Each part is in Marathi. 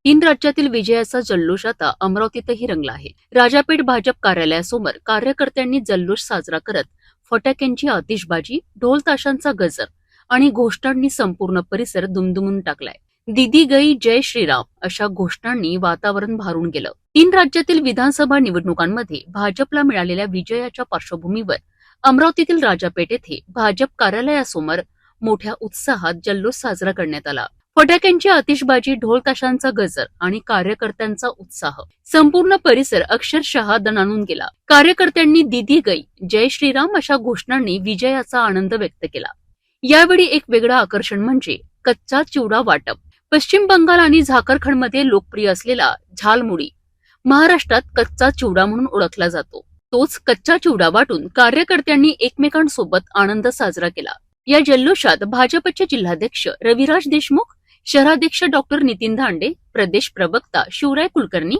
तीन राज्यातील विजयाचा जल्लोष आता अमरावतीतही रंगला आहे. राजापेठ भाजप कार्यालयासमोर कार्यकर्त्यांनी जल्लोष साजरा करत फटाक्यांची आतिषबाजी, ढोल ताशांचा गजर आणि घोषणांनी संपूर्ण परिसर दुमदुमून टाकलाय. दीदी गई, जय श्रीराम अशा घोषणांनी वातावरण भारून गेलं. तीन राज्यातील विधानसभा निवडणुकांमध्ये भाजपला मिळालेल्या विजयाच्या पार्श्वभूमीवर अमरावतीतील राजापेठ येथे भाजप कार्यालयासमोर मोठ्या उत्साहात जल्लोष साजरा करण्यात आला. फटाक्यांची आतिषबाजी, ढोल ताशांचा गजर आणि कार्यकर्त्यांचा उत्साह, संपूर्ण परिसर अक्षरशः दणाणून गेला. कार्यकर्त्यांनी दीदी गई, जय श्रीराम अशा घोषणांनी विजयाचा आनंद व्यक्त केला. यावेळी एक वेगळं आकर्षण म्हणजे कच्चा चिवडा वाटप. पश्चिम बंगाल आणि झारखंडमध्ये लोकप्रिय असलेला झालमुडी महाराष्ट्रात कच्चा चिवडा म्हणून ओळखला जातो. तोच कच्चा चिवडा वाटून कार्यकर्त्यांनी एकमेकांसोबत आनंद साजरा केला. या जल्लोषात भाजपचे जिल्हाध्यक्ष रविराज देशमुख, शहराध्यक्ष डॉक्टर नितीन धांडे, प्रदेश प्रवक्ता शिवराय कुलकर्णी,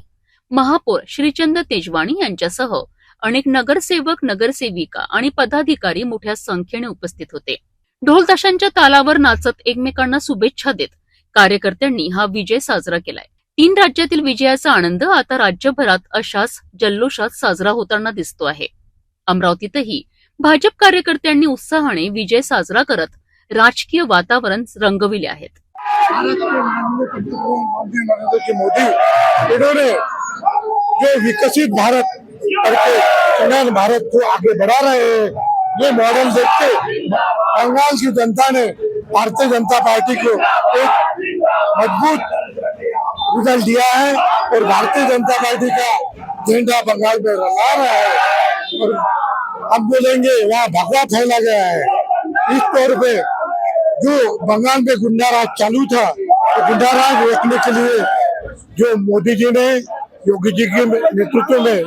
महापौर श्रीचंद तेजवाणी यांच्यासह अनेक नगरसेवक, नगरसेविका आणि पदाधिकारी मोठ्या संख्येने उपस्थित होते. ढोल ताशांच्या तालावर नाचत एकमेकांना शुभेच्छा देत कार्यकर्त्यांनी हा विजय साजरा केलाय. तीन राज्यातील विजयाचा आनंद आता राज्यभरात अशाच जल्लोषात साजरा होताना दिसतो आहे. अमरावतीतही भाजप कार्यकर्त्यांनी उत्साहाने विजय साजरा करत राजकीय वातावरण रंगविले आहेत. भारत के माननीय प्रधानमंत्री नरेंद्र जी मोदी इन्होंने जो विकसित भारत करके कल्याण भारत को आगे बढ़ा रहे हैं, ये मॉडल देखते बंगाल की जनता ने भारतीय जनता पार्टी को एक मजबूत रिजल्ट दिया है और भारतीय जनता पार्टी का झंडा बंगाल में लहरा रहा है और हम बोलेंगे वहाँ भगवा फैला गया है। इस तौर पे जो बंगाल में गुंडाराज चालू था, तो गुंडाराज रोकने के लिए जो मोदी जी ने योगी जी के नेतृत्व में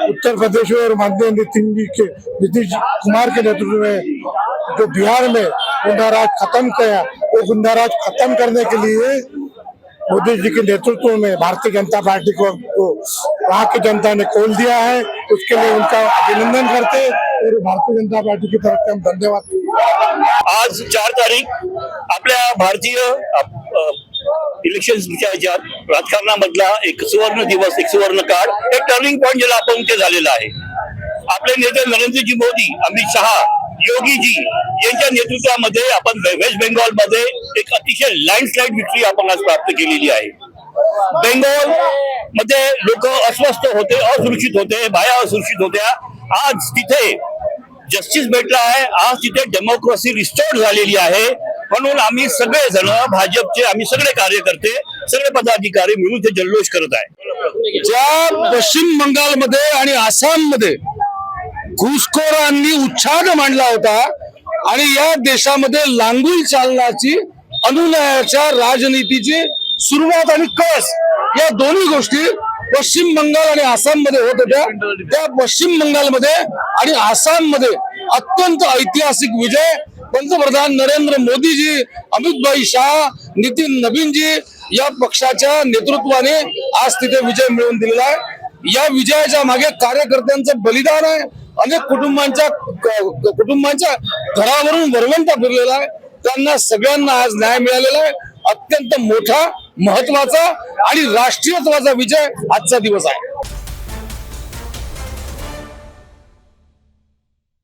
उत्तर प्रदेश और माननीय नीतीश कुमार के नेतृत्व में जो बिहार में गुंडाराज खत्म किया, वो गुंडाराज खत्म करने के लिए मोदी जी के नेतृत्व में भारतीय जनता पार्टी को वहाँ की जनता ने कॉल दिया है। उसके लिए उनका अभिनंदन करते और भारतीय जनता पार्टी की तरफ से हम धन्यवाद। आज 4 तारीख आपल्या भारतीय इलेक्शनच्या राजकारणामधला एक सुवर्ण दिवस, एक सुवर्ण काळ, एक टर्निंग पॉइंट ज्याला आपण ते झालेला आहे. आपले नेते नरेंद्रजी मोदी, अमित शहा, योगीजी यांच्या नेतृत्वामध्ये आपण वेस्ट बेंगॉल मध्ये एक अतिशय लँडस्लाइड विक्ट्री आपण आज प्राप्त केलेली आहे. बेंगॉल मध्ये लोक अस्वस्थ होते, असुरक्षित होते, बाया असुरक्षित होत्या. आज तिथे जस्टिस भेटला आहे. आज तिथे डेमोक्रेसी रिस्टोर्ड झालेली आहे. म्हणून आम्ही सगळेजण भाजपचे, आम्ही सगळे कार्यकर्ते, सगळे पदाधिकारी मिळून ते जल्लोष करत आहे. ज्या पश्चिम बंगालमध्ये आणि आसाममध्ये घुसखोरांनी उच्छाद मांडला होता आणि या देशामध्ये लांगुल चालनाची, अनुनयाच्या राजनीतीची सुरुवात आणि कस, या दोन्ही गोष्टी पश्चिम बंगाल आणि आसाम मध्ये होत होत्या. त्या पश्चिम बंगालमध्ये आणि आसाम मध्ये अत्यंत ऐतिहासिक विजय पंतप्रधान नरेंद्र मोदीजी, अमित भाई शाह, नितीन नवीनजी या पक्षाच्या नेतृत्वाने आज तिथे विजय मिळवून दिलेला आहे. या विजयाच्या मागे कार्यकर्त्यांचं बलिदान आहे. अनेक कुटुंबांच्या घरावरून वरवंटा फिरलेला आहे. त्यांना सगळ्यांना आज न्याय मिळालेला आहे. अत्यंत मोठा, महत्वाचा आणि राष्ट्रीयत्वाचा विजय आजचा दिवस आहे.